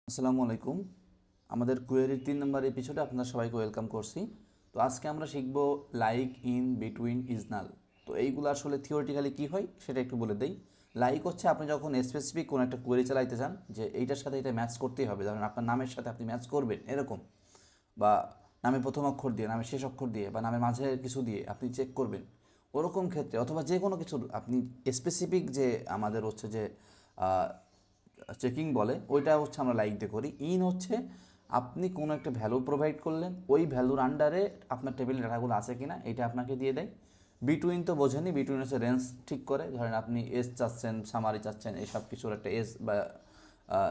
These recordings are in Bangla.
আসসালামু আলাইকুম। আমাদের কোয়েরির 3 নম্বর এপিসোডে আপনারা সবাইকে ওয়েলকাম করছি। তো আজকে আমরা শিখব like, in, between, is null. তো এইগুলো আসলে থিওরিটিক্যালি কী হয় সেটা একটু বলে দেই। লাইক হচ্ছে আপনি যখন স্পেসিফিক কোনো একটা কোয়েরি চালাইতে চান যে এইটার সাথে এটা ম্যাচ করতেই হবে, ধরেন আপনার নামের সাথে আপনি ম্যাচ করবেন এরকম, বা নামের প্রথম অক্ষর দিয়ে, নামের শেষ অক্ষর দিয়ে, বা নামের মাঝে কিছু দিয়ে আপনি চেক করবেন ওরকম ক্ষেত্রে, অথবা যে কোনো কিছু আপনি স্পেসিফিক যে আমাদের হচ্ছে যে চেকিং বলে ওইটা হচ্ছে আমরা লাইক দিয়ে করি। ইন হচ্ছে আপনি কোনো একটা ভ্যালু প্রোভাইড করলেন, ওই ভ্যালুর আন্ডারে আপনার টেবিলে ডাটাগুলো আছে কিনা এটা আপনাকে দিয়ে দেয়। বিটুইন তো বোঝেনি, বিটুইন হচ্ছে রেঞ্জ ঠিক করে, ধরেন আপনি এস চাচ্ছেন, সামারি চাচ্ছেন, এইসব কিছুর একটা এস বা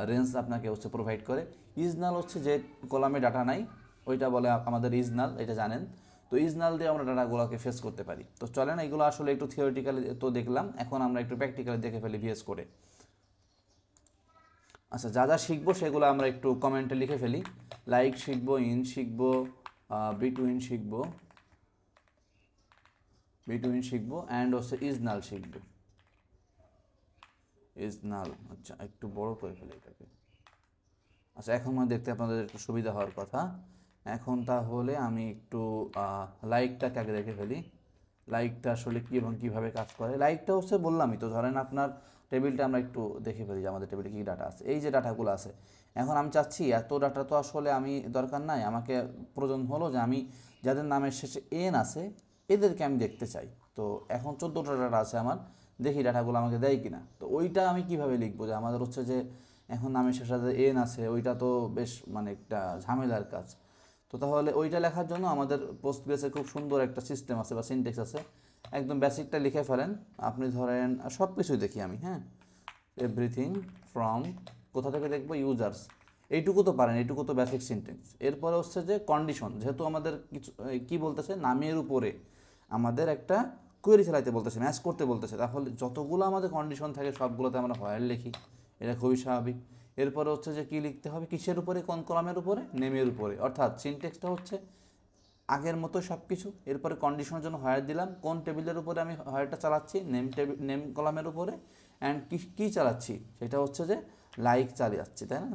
রেঞ্জ আপনাকে হচ্ছে প্রোভাইড করে। ইজনাল হচ্ছে যে কলামে ডাটা নাই ওইটা বলে আমাদের ইজনাল, এটা জানেন। তো ইজনাল দিয়ে আমরা ডাটাগুলোকে ফেস করতে পারি। তো চলেন এগুলো আসলে একটু থিওরিটিক্যালি তো দেখলাম, এখন আমরা একটু প্র্যাকটিক্যালি দেখে ফেলি ভিএস করে। আচ্ছা, যা যা শিখবো সেগুলো আমরা একটু কমেন্টে লিখে ফেলি। লাইক শিখবো, ইন শিখবো, বিটুইন শিখবো, অ্যান্ড হচ্ছে ইজ নাল শিখবো। ইজ নাল, আচ্ছা একটু বড় করে ফেলি এটাকে। আচ্ছা, এখন মনে দেখতে আপনাদের একটু সুবিধা হওয়ার কথা। এখন তাহলে আমি একটু লাইকটাকে আগে দেখে ফেলি। লাইকটা আসলে কী এবং কীভাবে কাজ করে। লাইকটা হচ্ছে বললামই তো, ধরেন আপনার টেবিলটা আমরা একটু দেখে ফেলি যে আমাদের টেবিলে কী ডাটা আছে। এই যে ডাটাগুলো আছে, এখন আমি চাচ্ছি এত ডাটা তো আসলে আমি দরকার নাই, আমাকে প্রয়োজন হলো যে আমি যাদের নামের শেষে এন আছে এদেরকে আমি দেখতে চাই। তো এখন 14টা ডাটা আছে আমার, দেখি ডাটাগুলো আমাকে দেয় কিনা। তো ওইটা আমি কিভাবে লিখবো যে আমাদের হচ্ছে যে এখন নামের শেষে যে এন আছে ওইটা তো বেশ মানে একটা ঝামেলার কাজ। তো তাহলে ওইটা লেখার জন্য আমাদের পোস্টগ্রেসে খুব সুন্দর একটা সিস্টেম আছে বা সিনটেক্স আছে। একদম বেসিকটা লিখে ফেলেন। আপনি ধরেন সব কিছুই দেখি আমি, হ্যাঁ, এভরিথিং ফ্রম, কোথা থেকে দেখবো, ইউজার্স, এইটুকু তো পারেন, এইটুকু তো বেসিক সিনটেক্স। এরপরে হচ্ছে যে কন্ডিশন, যেহেতু আমাদের কিছু কী বলতেছে, নামের উপরে আমাদের একটা কোয়েরি চালাইতে বলতেছে, ম্যাচ করতে বলতেছে, তাহলে যতগুলো আমাদের কন্ডিশন থাকে সবগুলোতে আমরা হোয়াইল লিখি, এটা খুবই স্বাভাবিক। এরপরে হচ্ছে যে কী লিখতে হবে, কিসের উপরে, কোন কলামের উপরে, নেমের উপরে, অর্থাৎ সিনটেক্সটা হচ্ছে আগের মতো সব কিছু। এরপরে কন্ডিশনের জন্য হোয়ার দিলাম, কোন টেবিলের উপরে আমি হোয়ারটা চালাচ্ছি, নেম কলামের উপরে, অ্যান্ড কী চালাচ্ছি সেটা হচ্ছে যে লাইক চালিয়ে যাচ্ছি, তাই না।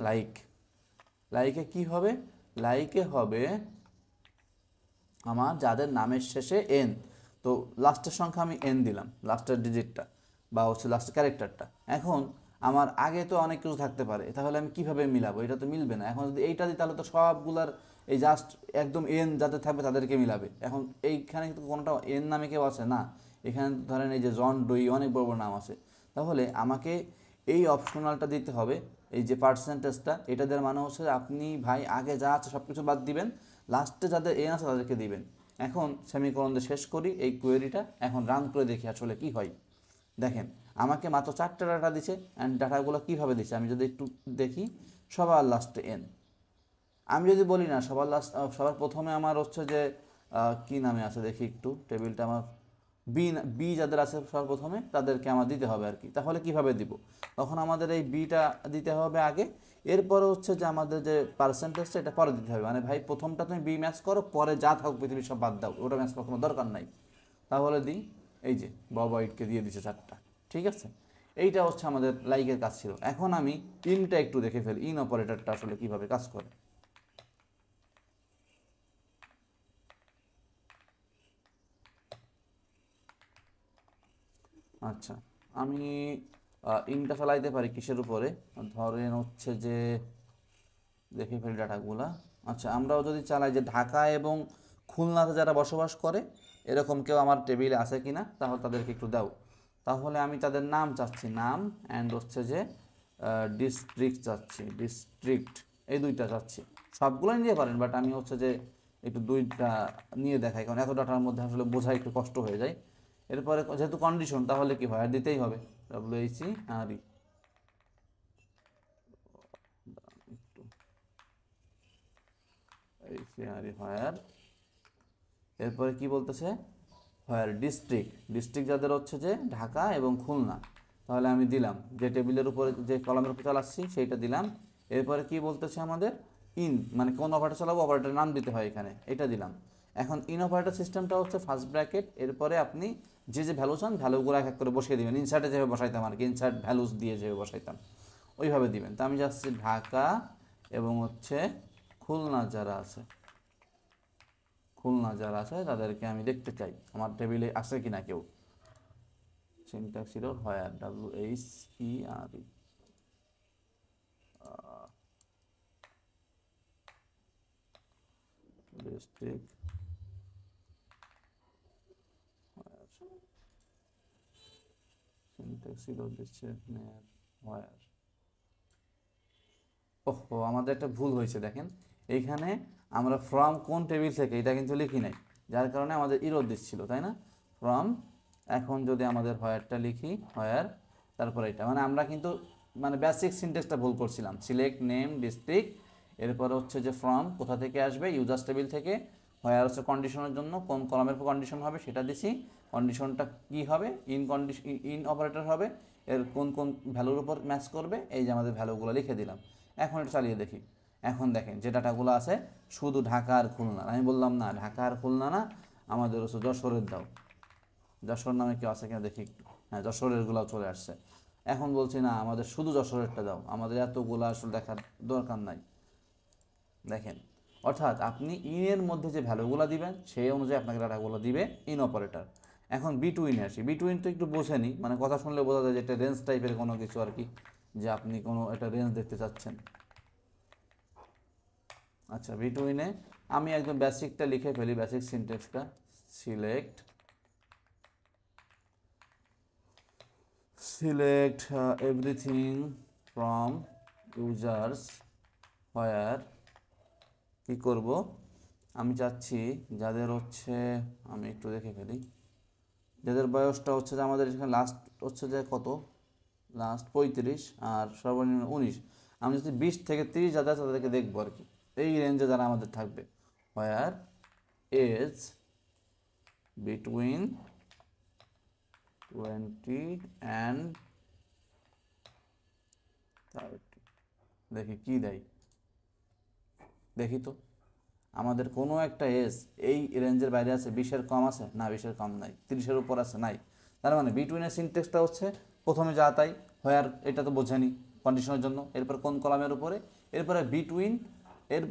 লাইকে কি হবে, লাইকে হবে আমার যাদের নামের শেষে এন, তো লাস্টের সংখ্যা আমি এন দিলাম, লাস্টের ডিজিটটা বা হচ্ছে লাস্টের ক্যারেক্টারটা। এখন আমার আগে তো অনেক কিছু থাকতে পারে, তাহলে আমি কিভাবে মিলাবো, এটা তো মিলবে না। এখন যদি এইটা দিই তাহলে তো সবগুলার এই জাস্ট একদম এন যাদের থাকবে তাদেরকে মিলাবে। এখন এইখানে কিন্তু কোনোটা এন নামে কেউ আছে না, এখানে ধরেন এই যে জন ডুই অনেক বড় বড় নাম আছে। তাহলে আমাকে এই অপশনালটা দিতে হবে, এই যে পার্সেন্টেজটা, এটা দেওয়ার মানে হচ্ছে আপনি ভাই আগে যা আছে সব কিছু বাদ দিবেন, লাস্টে যাদের এন আছে তাদেরকে দিবেন। এখন সেমিকোলন দিয়ে শেষ করি এই কোয়েরিটা, এখন রান করে দেখি আসলে কি হয়। দেখেন আমাকে মাত্র 4টা ডাটা দিছে, অ্যান্ড ডাটাগুলো কীভাবে দিছে আমি যদি একটু দেখি। সবার লাস্টে এন, আমি যদি বলি না সবার প্রথমে আমার হচ্ছে যে কি নামে আছে দেখি একটু টেবিলটা আমার, বি যাদের আছে সবার প্রথমে তাদেরকে আমার দিতে হবে আর কি। তাহলে কিভাবে দিব, তখন আমাদের এই বিটা দিতে হবে আগে, এরপরে হচ্ছে যে আমাদের যে পার্সেন্টেজটা এটা পরে দিতে হবে। মানে ভাই প্রথমটা তুমি বি ম্যাচ করো, পরে যা থাকুক পৃথিবীর সব বাদ দাও, ওটা ম্যাচ করার কোনো দরকার নাই। তাহলে দিই, এই যে বাবা ইটকে দিয়ে দিচ্ছে 4টা, ঠিক আছে। এইটা হচ্ছে আমাদের লাইকের কাজ ছিল। এখন আমি ইনটা একটু দেখে ফেলি, ইন অপারেটরটা আসলে কিভাবে কাজ করে। আচ্ছা, আমি ইনটা চালাইতে পারি কিসের উপরে, ধরেন হচ্ছে যে দেখে ফেলি ডাটাগুলা। আচ্ছা, আমরাও যদি চালাই যে ঢাকা এবং খুলনাতে যারা বসবাস করে এরকম কেউ আমার টেবিলে আছে কিনা, তাহলে তাদেরকে একটু দাও। তাহলে আমি তাদের নাম চাচ্ছি, নাম, অ্যান্ড হচ্ছে যে ডিস্ট্রিক্ট চাচ্ছি, ডিস্ট্রিক্ট, এই দুইটা চাচ্ছি। সবগুলোই নিতে পারেন, বাট আমি হচ্ছে যে একটু দুইটা নিয়ে দেখাই, কারণ এত ডাটার মধ্যে আসলে বোঝা একটু কষ্ট হয়ে যায়। এরপরে যেহেতু কন্ডিশন তাহলে কি হয়, আর দিতেই হবে, WHE আর ই, একটু হায়ার। এরপরে কি বলতেছে, হায়ার ডিস্ট্রিক্ট যাদের হচ্ছে যে ঢাকা এবং খুলনা, তাহলে আমি দিলাম যে টেবিলের উপরে যে কলামের উপর চালাচ্ছি সেইটা দিলাম। এরপরে কি বলতেছে আমাদের, ইন মানে কোন অপারেটর চালাবো, অপারেটরের নাম দিতে হয় এখানে, এটা দিলাম। এখন ইন অপারেটর সিস্টেমটা হচ্ছে ফার্স্ট ব্র্যাকেট, এরপরে আপনি যে ভ্যালু চান ভ্যালুগুলো এক এক করে বসিয়ে দিবেন, ইনসার্টে যেভাবে বসাইতাম আর কি, ইনসার্ট ভ্যালুস দিয়ে যেভাবে বসাইতাম ওইভাবে দিবেন। তো আমি যাচ্ছি ঢাকা এবং হচ্ছে খুলনা যারা আছে তাদেরকে আমি দেখতে চাই আমার টেবিলে আছে কিনা কেউ। Syntax error where, WHERE, district syntax error দিচ্ছে হোয়ার। ওহো, আমাদের একটা ভুল হয়েছে দেখেন, এইখানে আমরা ফ্রম কোন টেবিল থেকে এটা কিন্তু লিখি নাই, যার কারণে আমাদের ইরর দিচ্ছিল, তাই না? ফ্রম, এখন যদি আমাদের হোয়ারটা লিখি, হোয়ার, তারপর এটা মানে আমরা কিন্তু মানে বেসিক সিনট্যাক্সটা ভুল করছিলাম। সিলেক্ট নেম ডিস্ট্রিক্ট, এরপরে হচ্ছে যে ফ্রম কোথা থেকে আসবে, ইউজার্স টেবিল থেকে, হোয়ার হচ্ছে কন্ডিশনের জন্য কোন কলামের উপর কন্ডিশন হবে সেটা দিছি, কন্ডিশনটা কি হবে, ইন অপারেটর হবে, এর কোন কোন ভ্যালুর উপর ম্যাচ করবে, এই যে আমাদের ভ্যালুগুলো লিখে দিলাম। এখন এটা চালিয়ে দেখি। এখন দেখেন যে ডাটাগুলো আছে শুধু ঢাকা আর খুলনা, আমি বললাম না ঢাকা আর খুলনা না, আমাদের হচ্ছে যশোরের দাও, যশোর নামে কেউ আছে কিনা দেখি একটু। হ্যাঁ, যশোরেরগুলোও চলে আসছে। এখন বলছি না আমাদের শুধু যশোরেরটা দাও, আমাদের এতগুলো আসলে দেখার দরকার নাই। দেখেন, অর্থাৎ আপনি ইনের মধ্যে যে ভ্যালুগুলো দিবেন সেই অনুযায়ী আপনাকে ডাটাগুলো দিবে ইন অপারেটর। এখন বিটুইনে আসি, বিটুইন তো একটু বোঝেনি, মানে কথা শুনলে বোঝা যায় যে একটা রেঞ্জ টাইপের কোনো কিছু আর কি, যে আপনি কোনো একটা রেঞ্জ দেখতে চাচ্ছেন। আচ্ছা, বিটুইনে আমি একদম বেসিকটা লিখে ফেলি, বেসিক সিনট্যাক্সটা। Select everything from users where, কী করব, আমি চাচ্ছি যাদের হচ্ছে, আমি একটু দেখে ফেলি, যাদের বয়সটা হচ্ছে যে আমাদের এখানে লাস্ট হচ্ছে যে কত, লাস্ট 35 আর সর্বনিম্ন 19, আমি যদি 20 থেকে 30 যাদের আছে তাদেরকে দেখবো আর কি, এই রেঞ্জে যারা আমাদের থাকবে। হোয়ার এজ বিটুইন 20 অ্যান্ড 30, দেখি কি দেয়, দেখি তো আমাদের কোনো একটা এজ এই রেঞ্জের বাইরে আছে, 20-এর কম আছে না, 20-এর কম নাই, 30-এর উপর আছে নাই। তার মানে বিটুইনের সিনট্যাক্সটা হচ্ছে প্রথমে যা তাই, হোয়ার এটা তো বোঝেনি কন্ডিশনের জন্য, এরপর কোন কলামের উপরে, এরপরে বিটুইন, এর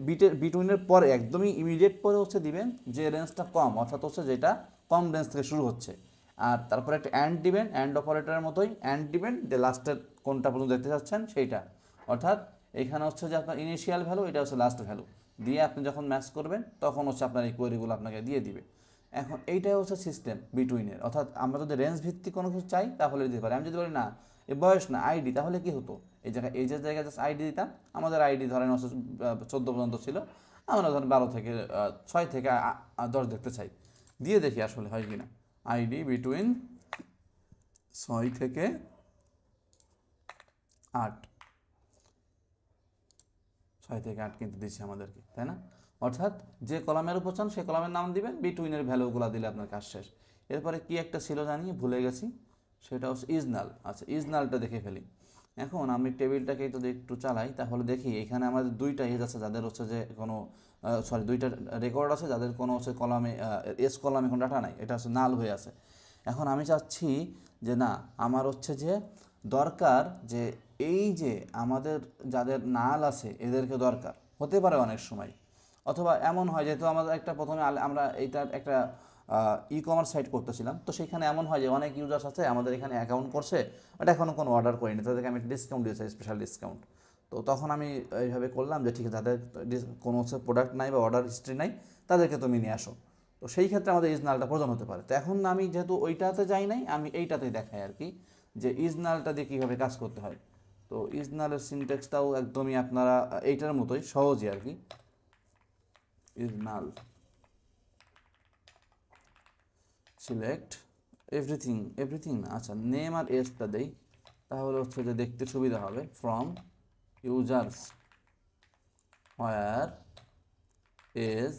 বিটুইনের পরে একদমই ইমিডিয়েট পরে হচ্ছে দিবেন যে রেঞ্জটা কম, অর্থাৎ হচ্ছে যেটা কম রেঞ্জ থেকে শুরু হচ্ছে, আর তারপরে একটা অ্যান্ড দিবেন, অ্যান্ড অপারেটরের মতোই অ্যান্ড দিবেন, যে লাস্টের কোনটা পর্যন্ত দেখতে চাচ্ছেন সেইটা, অর্থাৎ এখানে হচ্ছে যে আপনার ইনিশিয়াল ভ্যালু, এটা হচ্ছে লাস্ট ভ্যালু, দিয়ে আপনি যখন ম্যাচ করবেন তখন হচ্ছে আপনার এই কোয়েরিগুলো আপনাকে দিয়ে দিবে। এখন এইটাই হচ্ছে সিস্টেম বিটুইনের, অর্থাৎ আমরা যদি রেঞ্জ ভিত্তিক কোনো কিছু চাই তাহলে দিতে পারি। আমি যদি বলি না এ বয়স না আইডি, তাহলে কি হতো, এই জায়গায় এই যে জায়গায় জাস্ট আইডি দিতাম, আমাদের আইডি ধরেন হচ্ছে 14 পর্যন্ত ছিল, আমরা ধরেন 12 থেকে 6 থেকে 10 দেখতে চাই, দিয়ে দেখি আসলে হয় কি না। আইডি বিটুইন 6 থেকে 8, 6 থেকে 8 কিন্তু দিচ্ছে আমাদেরকে, তাই না? অর্থাৎ যে কলামের উপর চান সেই কলামের নাম দিবেন, বিটুইনের ভ্যালুগুলো দিলে আপনার কাজ শেষ। এরপরে কি একটা ছিল জানি, ভুলে গেছি, সেটা হচ্ছে ইজনাল। আচ্ছা, ইজনালটা দেখে ফেলি। এখন আমি টেবিলটাকে যদি একটু চালাই তাহলে দেখি এখানে আমাদের দুইটা এজ আছে যাদের হচ্ছে যে কোনো দুইটা রেকর্ড আছে যাদের কোনো হচ্ছে কলামে এস কলামে কোনো ডাটা নাই, এটা হচ্ছে নাল হয়ে আছে। এখন আমি চাচ্ছি যে না, আমার হচ্ছে যে দরকার যে এই যে আমাদের যাদের নাল আছে এদেরকে দরকার হতে পারে অনেক সময়, অথবা এমন হয় যেহেতু আমাদের একটা প্রথমে আমরা এইটার একটা ই কমার্স সাইট করতেছিলাম, তো সেখানে এমন হয় যে অনেক ইউজার্স আছে আমাদের এখানে অ্যাকাউন্ট করছে, বাট এখনও কোনো অর্ডার করিনি, তাদেরকে আমি ডিসকাউন্ট দিয়েছি, স্পেশাল ডিসকাউন্ট। তো তখন আমি এইভাবে করলাম যে ঠিক আছে, যাদের কোনো হচ্ছে প্রোডাক্ট নাই বা অর্ডার হিস্ট্রি নাই তাদেরকে তুমি নিয়ে আসো। তো সেই ক্ষেত্রে আমাদের ইজনালটা প্রয়োজন হতে পারে। তো এখন আমি যেহেতু ওইটাতে যাই নাই, আমি এইটাতেই দেখাই আর কি, যে ইজনালটা দিয়ে কীভাবে কাজ করতে হয়। তো ইজনালের সিনট্যাক্সটাও একদমই আপনারা এইটার মতোই সহজই আর কি। ইজনাল সিলেক্ট এভরিথিং, এভরিথিং না, আচ্ছা নেম আর এজটা দেই, তাহলে হচ্ছে যে দেখতে সুবিধা হবে। From users where age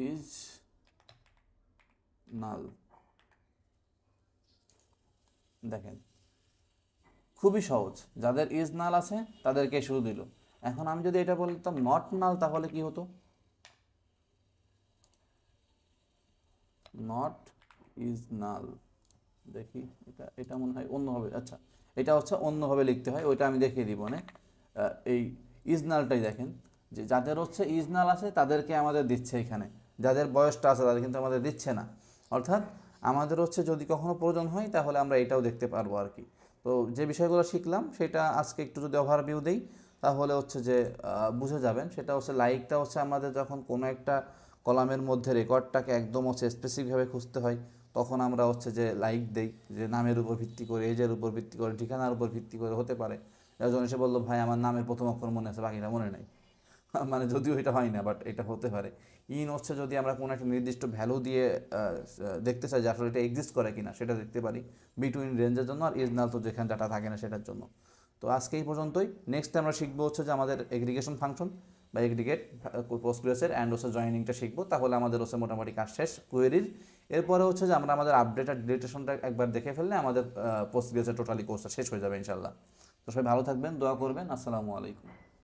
is null, দেখেন খুবই সহজ, যাদের ইজ নাল আছে তাদেরকে শুরু দিল। এখন আমি যদি এটা বলতাম নট নাল তাহলে কি হতো, নট ইজ নাল, দেখি এটা এটা মনে হয় অন্যভাবে, আচ্ছা এটা হচ্ছে অন্যভাবে লিখতে হয়, ওইটা আমি দেখিয়ে দিব না। এই ইজনালটাই দেখেন, যে যাদের হচ্ছে ইজনাল আছে তাদেরকে আমাদের দিচ্ছে এখানে, যাদের বয়সটা আছে তাদের কিন্তু আমাদের দিচ্ছে না। অর্থাৎ আমাদের হচ্ছে যদি কখনো প্রয়োজন হয় তাহলে আমরা এটাও দেখতে পারবো আর কি। তো যে বিষয়গুলো শিখলাম সেটা আজকে একটু যদি ওভারভিউ দেই তাহলে হচ্ছে যে বুঝে যাবেন। সেটা হচ্ছে লাইকটা হচ্ছে আমাদের যখন কোনো একটা কলামের মধ্যে রেকর্ডটাকে একদম হচ্ছে স্পেসিফিকভাবে খুঁজতে হয় তখন আমরা হচ্ছে যে লাইক দেই, যে নামের উপর ভিত্তি করে, এজের উপর ভিত্তি করে, ঠিকানার উপর ভিত্তি করে হতে পারে। একজন এসে বললো ভাই আমার নামের প্রথম অক্ষর মনে আছে বাকিটা মনে নাই, মানে যদিও এটা হয় না বাট এটা হতে পারে। ইন হচ্ছে যদি আমরা কোনো একটা নির্দিষ্ট ভ্যালু দিয়ে দেখতে চাই যে আসলে এটা এক্সিস্ট করে কিনা সেটা দেখতে পারি বিটুইন রেঞ্জের জন্য, আর ইজ নাল তো যেখানে ডাটা থাকে না সেটার জন্য। তো আজকে এই পর্যন্তই। নেক্সট আমরা শিখবো হচ্ছে যে আমাদের এগ্রিগেশন ফাংশন বা এগ্রিগেট পোস্টগ্রেসের অ্যান্ড হচ্ছে জয়েনিংটা শিখবো, তাহলে আমাদের হচ্ছে মোটামুটি কাজ শেষ কোয়েরির। এরপরে হচ্ছে যে আমরা আমাদের আপডেট আর ডিলিটেশনটা একবার দেখে ফেললে আমাদের পোস্টগ্রেসের টোটালি কোর্সটা শেষ হয়ে যাবে ইনশাল্লাহ। তো সবাই ভালো থাকবেন, দোয়া করবেন। আসসালামু আলাইকুম।